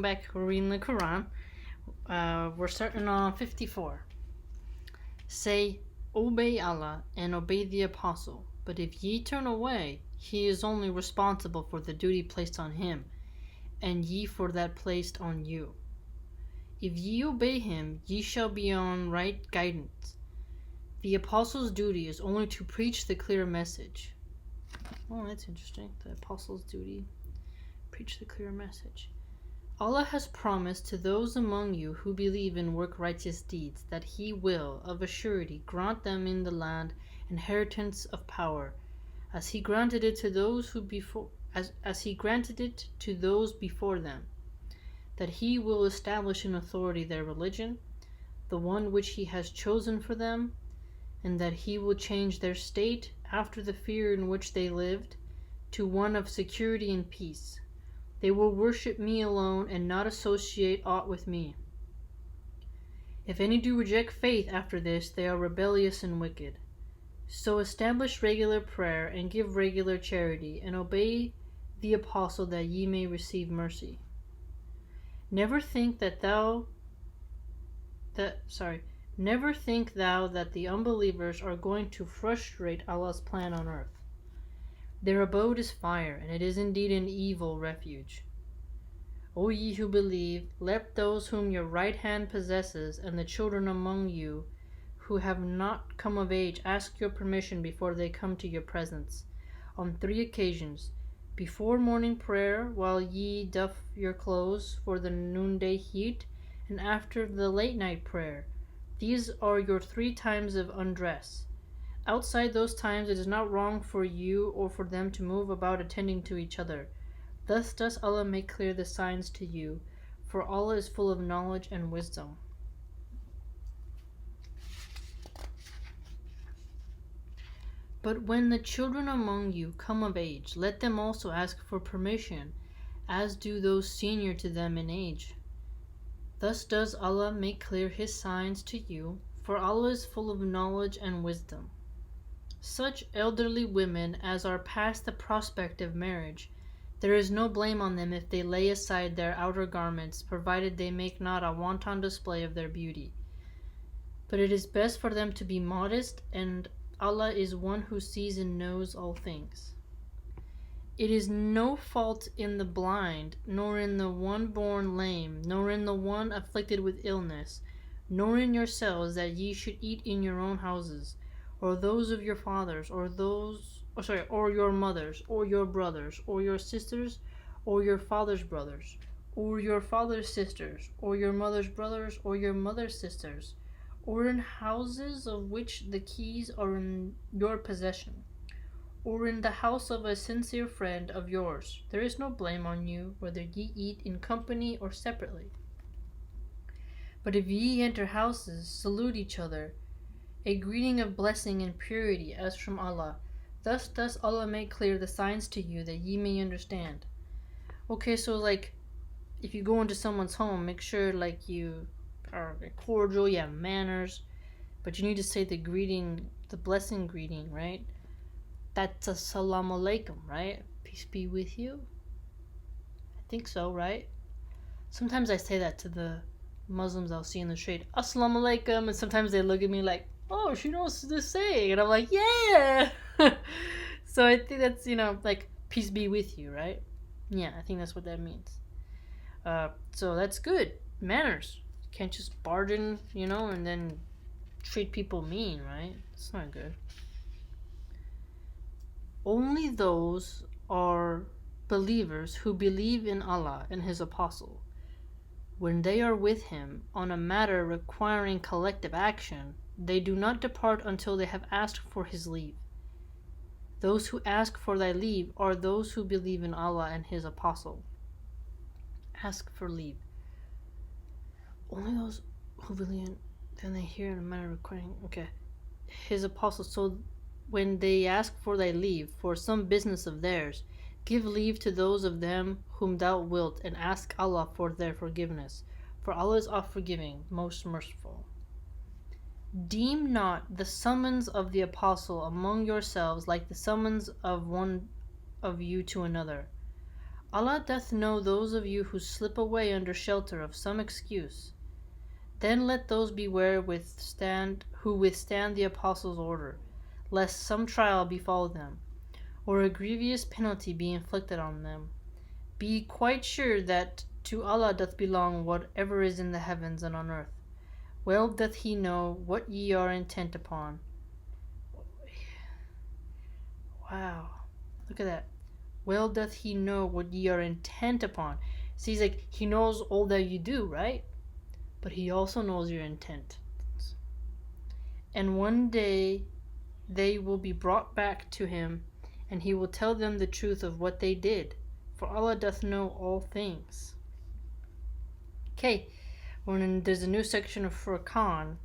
back. We're reading the Qur'an. We're starting on 54. Say, obey Allah and obey the Apostle. But if ye turn away, he is only responsible for the duty placed on him, and ye for that placed on you. If ye obey him, ye shall be on right guidance. The Apostle's duty is only to preach the clear message. Oh, that's interesting. The Apostle's duty, preach the clear message. Allah has promised to those among you who believe and work righteous deeds that He will, of a surety, grant them in the land inheritance of power, as He granted it to those as He granted it to those before them. That He will establish in authority their religion, the one which He has chosen for them, and that He will change their state after the fear in which they lived to one of security and peace. They will worship me alone and not associate aught with me. If any do reject faith after this, they are rebellious and wicked. So establish regular prayer and give regular charity, and obey the Apostle that ye may receive mercy. Never think thou that the unbelievers are going to frustrate Allah's plan on earth. Their abode is fire, and it is indeed an evil refuge. O ye who believe, let those whom your right hand possesses, and the children among you who have not come of age, ask your permission before they come to your presence, on 3 occasions: before morning prayer, while ye doff your clothes for the noonday heat, and after the late night prayer. These are your 3 times of undress. Outside those times it is not wrong for you or for them to move about attending to each other. Thus does Allah make clear the signs to you, for Allah is full of knowledge and wisdom. But when the children among you come of age, let them also ask for permission, as do those senior to them in age. Thus does Allah make clear His signs to you, for Allah is full of knowledge and wisdom. Such elderly women as are past the prospect of marriage, there is no blame on them if they lay aside their outer garments, provided they make not a wanton display of their beauty. But it is best for them to be modest, and Allah is one who sees and knows all things. It is no fault in the blind, nor in the one born lame, nor in the one afflicted with illness, nor in yourselves, that ye should eat in your own houses, or those of your fathers, or your mothers, or your brothers, or your sisters, or your father's brothers, or your father's sisters, or your mother's brothers, or your mother's sisters, or in houses of which the keys are in your possession, or in the house of a sincere friend of yours. There is no blame on you, whether ye eat in company or separately. But if ye enter houses, salute each other, a greeting of blessing and purity as from Allah. Thus does Allah make clear the signs to you, that ye may understand. Okay, so if you go into someone's home, make sure you are cordial, you have manners, but you need to say the blessing greeting, right? That's assalamu alaikum, right? Peace be with you. I think so, right? Sometimes I say that to the Muslims I'll see in the street, assalamu alaikum, and sometimes they look at me like, oh, she knows to say, and I'm like, yeah. So I think that's, peace be with you, right? Yeah, I think that's what that means. So that's good. Manners. You can't just barge in, and then treat people mean, right? It's not good. Only those are believers who believe in Allah and His Apostle. When they are with Him on a matter requiring collective action, they do not depart until they have asked for His leave. Those who ask for thy leave are those who believe in Allah and His Apostle. Ask for leave. Only those who believe in, then they hear in a matter requiring, His Apostle. So when they ask for thy leave for some business of theirs, give leave to those of them whom thou wilt, and ask Allah for their forgiveness. For Allah is oft forgiving, most merciful. Deem not the summons of the Apostle among yourselves like the summons of one of you to another. Allah doth know those of you who slip away under shelter of some excuse. Then let those beware who withstand the apostles' order, lest some trial befall them, or a grievous penalty be inflicted on them. Be quite sure that to Allah doth belong whatever is in the heavens and on earth. Well doth he know what ye are intent upon. Wow. Look at that. Well doth he know what ye are intent upon. See, he's like, he knows all that you do, right? But he also knows your intent. And one day they will be brought back to him, and he will tell them the truth of what they did. For Allah doth know all things. Okay, there's a new section of Furqan,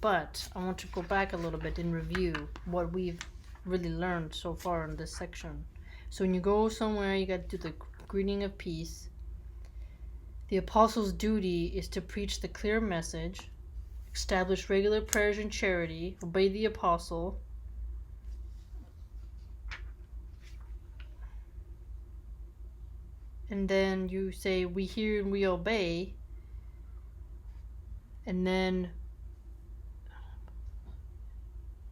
but I want to go back a little bit and review what we've really learned so far in this section. So when you go somewhere, you got to do the greeting of peace. The apostles' duty is to preach the clear message, establish regular prayers and charity, obey the apostle, and then you say, we hear and we obey, and then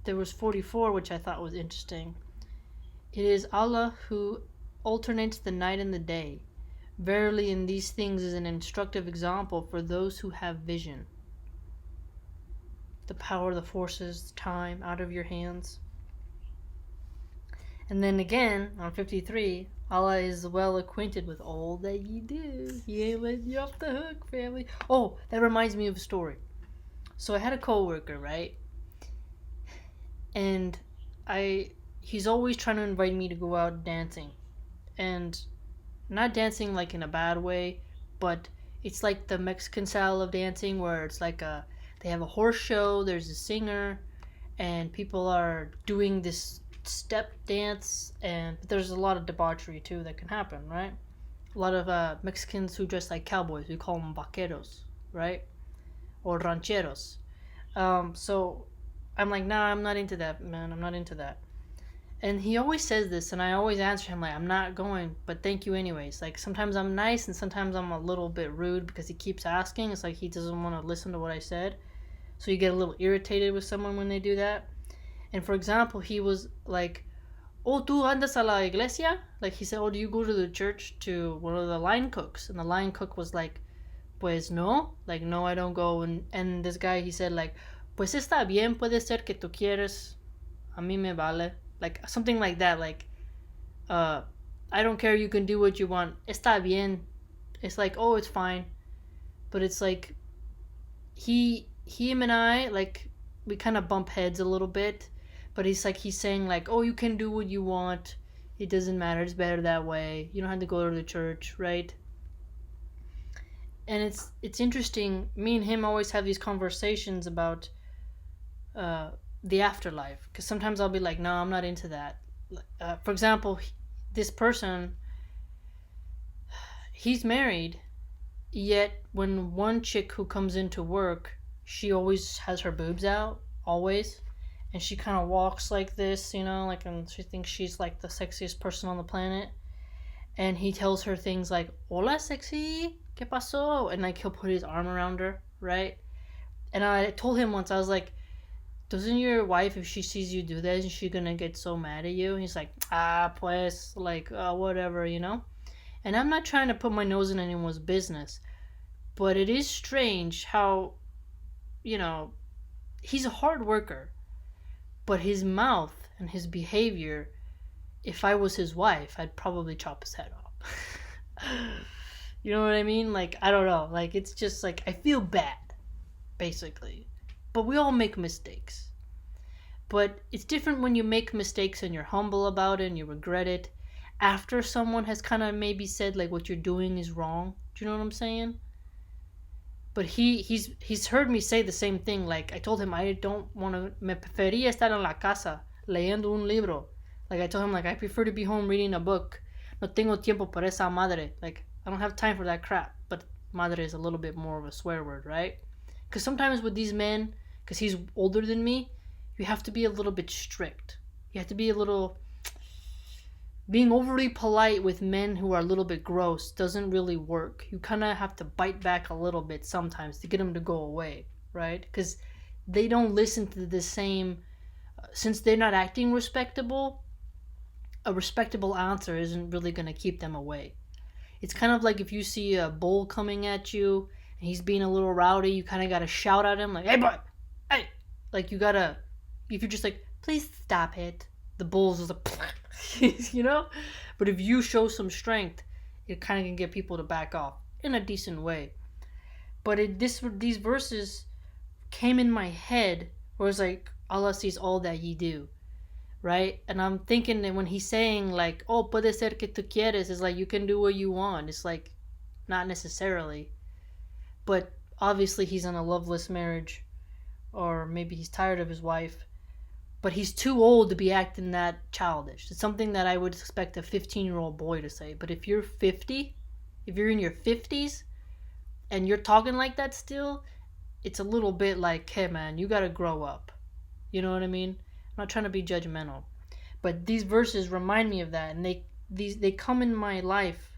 there was 44, which I thought was interesting. It is Allah who alternates the night and the day. Verily, in these things is an instructive example for those who have vision. The power of the forces, time out of your hands. And then again, on 53, Allah is well acquainted with all that ye do. He ain't letting you off the hook, family. Oh, that reminds me of a story. So I had a coworker, right? And he's always trying to invite me to go out dancing. And not dancing like in a bad way, but it's like the Mexican style of dancing where it's like they have a horse show, there's a singer, and people are doing this step dance, but there's a lot of debauchery too that can happen, right? A lot of Mexicans who dress like cowboys, we call them vaqueros, right? Or rancheros. So I'm like, nah, I'm not into that, man. I'm not into that. And he always says this, and I always answer him like, I'm not going, but thank you anyways. Like, sometimes I'm nice, and sometimes I'm a little bit rude because he keeps asking. It's like he doesn't want to listen to what I said. So you get a little irritated with someone when they do that. And for example, he was like, oh, tú andas a la iglesia? Like, he said, oh, do you go to the church to one of the line cooks? And the line cook was like, pues no. Like, no, I don't go. And this guy, he said like, pues está bien, puede ser que tú quieres. A mí me vale. Like, something like that. Like, I don't care, you can do what you want. Está bien. It's like, oh, it's fine. But it's like, him and I, like, we kind of bump heads a little bit. But he's saying like, oh, you can do what you want. It doesn't matter. It's better that way. You don't have to go to the church, right? And it's interesting. Me and him always have these conversations about the afterlife, because sometimes I'll be like, no, I'm not into that. For example, this person, he's married, yet when one chick who comes into work, she always has her boobs out, always, and she kind of walks like this, you know, like, and she thinks she's like the sexiest person on the planet, and he tells her things like, hola sexy, ¿qué pasó? And like, he'll put his arm around her, right? And I told him once, I was like, doesn't your wife, if she sees you do that, isn't she gonna get so mad at you? And he's like, pues, like, whatever, you know? And I'm not trying to put my nose in anyone's business, but it is strange how, you know, he's a hard worker, but his mouth and his behavior, if I was his wife, I'd probably chop his head off. You know what I mean? Like, I don't know. Like, it's just like, I feel bad, basically. But we all make mistakes. But it's different when you make mistakes and you're humble about it and you regret it after someone has kind of maybe said like what you're doing is wrong. Do you know what I'm saying? But he's heard me say the same thing. Like, I told him I don't want to, me prefería estar en la casa leyendo un libro. Like, I told him, like, I prefer to be home reading a book. No tengo tiempo para esa madre. Like, I don't have time for that crap. But madre is a little bit more of a swear word, right? Because sometimes with these men, because he's older than me, you have to be a little bit strict. You have to be a little, being overly polite with men who are a little bit gross doesn't really work. You kind of have to bite back a little bit sometimes to get them to go away, right? Because they don't listen to the same. Since they're not acting respectable, a respectable answer isn't really going to keep them away. It's kind of like if you see a bull coming at you and he's being a little rowdy, you kind of got to shout at him like, "Hey, boy, hey!" Like you gotta. If you're just like, "Please stop it," the bull's just like, you know. But if you show some strength, it kind of can get people to back off in a decent way. But these verses came in my head where it's like, Allah sees all that ye do, right? And I'm thinking that when he's saying like, "Oh, puede ser que tú quieres," it's like you can do what you want. It's like not necessarily, but obviously he's in a loveless marriage, or maybe he's tired of his wife, but he's too old to be acting that childish. It's something that I would expect a 15-year-old boy to say. But if you're 50, if you're in your 50s and you're talking like that still, it's a little bit like, hey man, you gotta grow up. You know what I mean? I'm not trying to be judgmental, but these verses remind me of that, and they come in my life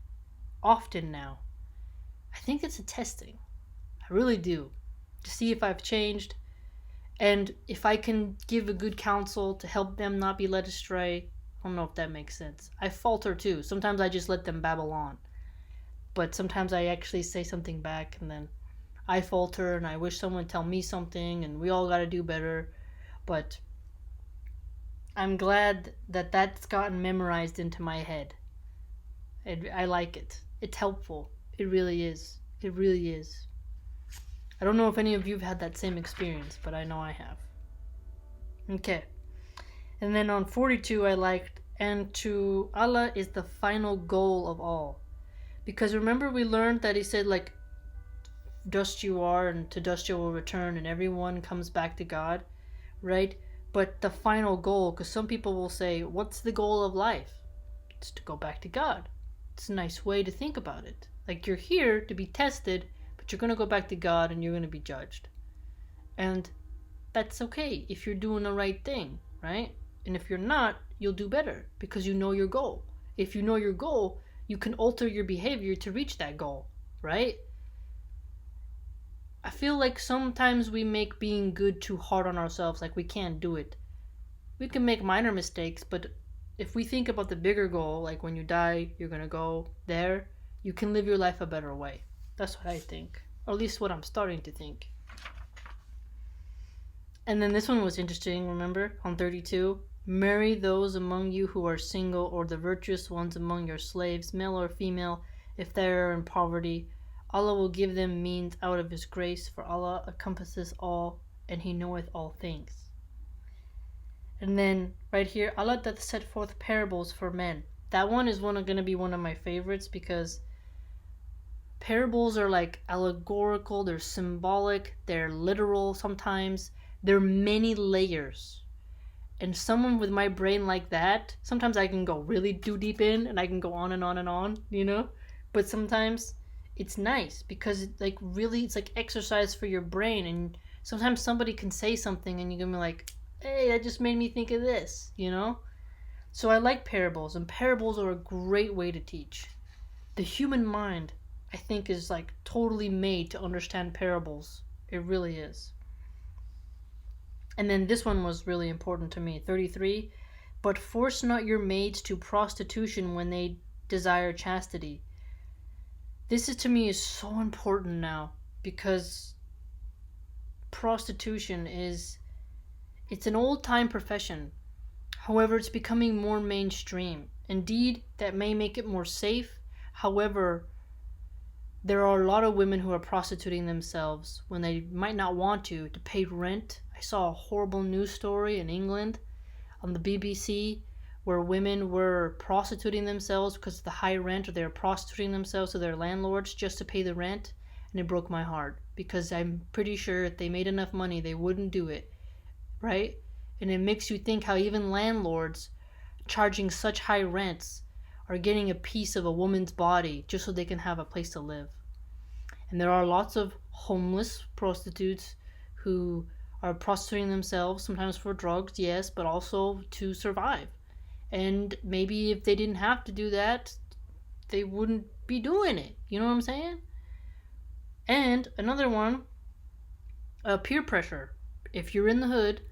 often now. I think it's a testing. I really do, to see if I've changed, and if I can give a good counsel to help them not be led astray. I don't know if that makes sense. I falter too. Sometimes I just let them babble on, but sometimes I actually say something back, and then I falter, and I wish someone would tell me something, and we all got to do better. But I'm glad that that's gotten memorized into my head. I like it. It's helpful. It really is. It really is. I don't know if any of you have had that same experience, but I know I have. Okay. And then on 42, I liked, and to Allah is the final goal of all. Because remember we learned that he said like, dust you are and to dust you will return, and everyone comes back to God, right? But the final goal, because some people will say, what's the goal of life? It's to go back to God. It's a nice way to think about it. Like you're here to be tested, but you're going to go back to God and you're going to be judged. And that's okay if you're doing the right thing, right? And if you're not, you'll do better because you know your goal. If you know your goal, you can alter your behavior to reach that goal, right? I feel like sometimes we make being good too hard on ourselves, like we can't do it. We can make minor mistakes, but if we think about the bigger goal, like when you die, you're going to go there, you can live your life a better way. That's what I think, or at least what I'm starting to think. And then this one was interesting, remember, on 32. Marry those among you who are single, or the virtuous ones among your slaves, male or female, if they are in poverty. Allah will give them means out of his grace, for Allah encompasses all, and he knoweth all things. And then right here, Allah doth set forth parables for men. That one is going to be one of my favorites, because parables are like allegorical, they're symbolic, they're literal sometimes. There are many layers. And someone with my brain like that, sometimes I can go really too deep in, and I can go on and on and on, you know? But sometimes it's nice because it's like really, it's like exercise for your brain. And sometimes somebody can say something and you can be like, hey, that just made me think of this, you know? So I like parables, and parables are a great way to teach. The human mind, I think, is like totally made to understand parables. It really is. And then this one was really important to me, 33. But force not your maids to prostitution when they desire chastity. This is, to me, is so important now, because prostitution it's an old-time profession. However, it's becoming more mainstream. Indeed, that may make it more safe. However, there are a lot of women who are prostituting themselves when they might not want to pay rent. I saw a horrible news story in England on the BBC where women were prostituting themselves because of the high rent, or they were prostituting themselves to their landlords just to pay the rent. And it broke my heart, because I'm pretty sure if they made enough money, they wouldn't do it, right? And it makes you think how even landlords charging such high rents are getting a piece of a woman's body just so they can have a place to live. And there are lots of homeless prostitutes who are prostituting themselves, sometimes for drugs, yes, but also to survive. And maybe if they didn't have to do that, they wouldn't be doing it. You know what I'm saying? And another one, peer pressure. If you're in the hood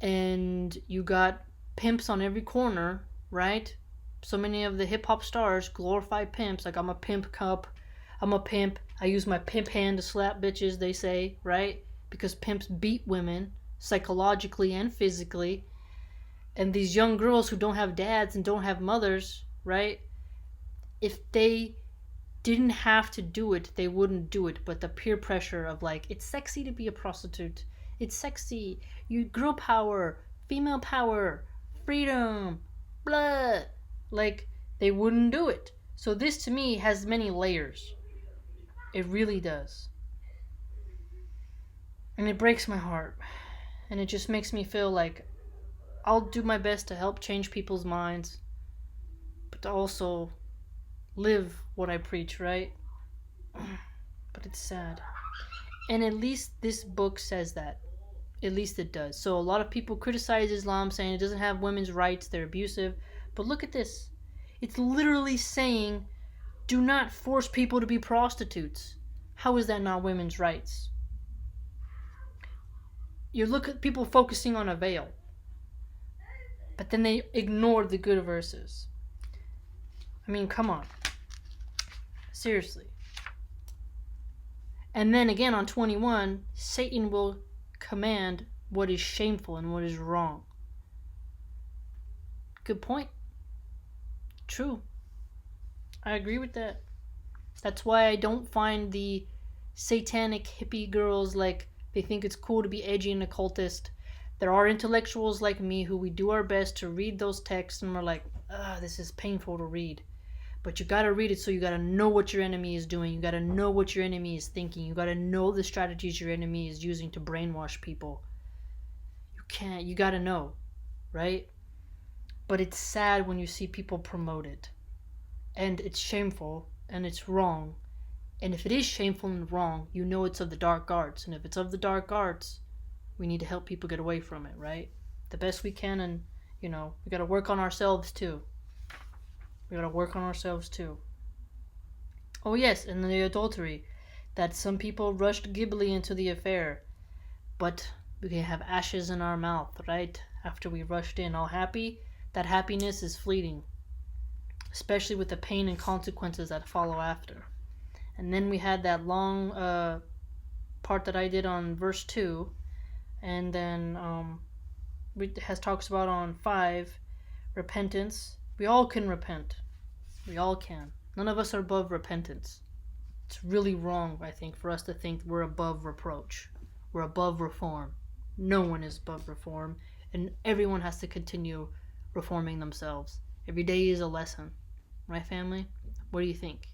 and you got pimps on every corner, right? So many of the hip hop stars glorify pimps. Like, I'm a pimp cup, I'm a pimp. I use my pimp hand to slap bitches, they say, right? Because pimps beat women psychologically and physically. And these young girls who don't have dads and don't have mothers, right? If they didn't have to do it, they wouldn't do it. But the peer pressure of, like, it's sexy to be a prostitute. It's sexy. You girl power, female power, freedom, blah. Like, they wouldn't do it. So this to me has many layers. It really does. And it breaks my heart. And it just makes me feel like I'll do my best to help change people's minds, but to also live what I preach, right? But it's sad. And at least this book says that. At least it does. So a lot of people criticize Islam, saying it doesn't have women's rights, they're abusive. But look at this. It's literally saying, do not force people to be prostitutes. How is that not women's rights? You look at people focusing on a veil, but then they ignore the good verses. I mean, come on. Seriously. And then again on 21, Satan will command what is shameful and what is wrong. Good point. True. I agree with that. That's why I don't find the satanic hippie girls, like, they think it's cool to be edgy and occultist. There are intellectuals like me who we do our best to read those texts and we're like, this is painful to read. But you gotta read it, so you gotta know what your enemy is doing. You gotta know what your enemy is thinking. You gotta know the strategies your enemy is using to brainwash people. You gotta know, right? But it's sad when you see people promote it. And it's shameful, and it's wrong. And if it is shameful and wrong, you know it's of the dark arts. And if it's of the dark arts, we need to help people get away from it, right? The best we can, and, we gotta work on ourselves too. We gotta work on ourselves too. Oh yes, and the adultery. That some people rushed Ghibli into the affair. But we can have ashes in our mouth, right? After we rushed in all happy, that happiness is fleeting. Especially with the pain and consequences that follow after. And then we had that long part that I did on verse 2. And then talks about on 5, repentance. We all can repent. We all can. None of us are above repentance. It's really wrong, I think, for us to think we're above reproach. We're above reform. No one is above reform. And everyone has to continue reforming themselves. Every day is a lesson. Right, family? What do you think?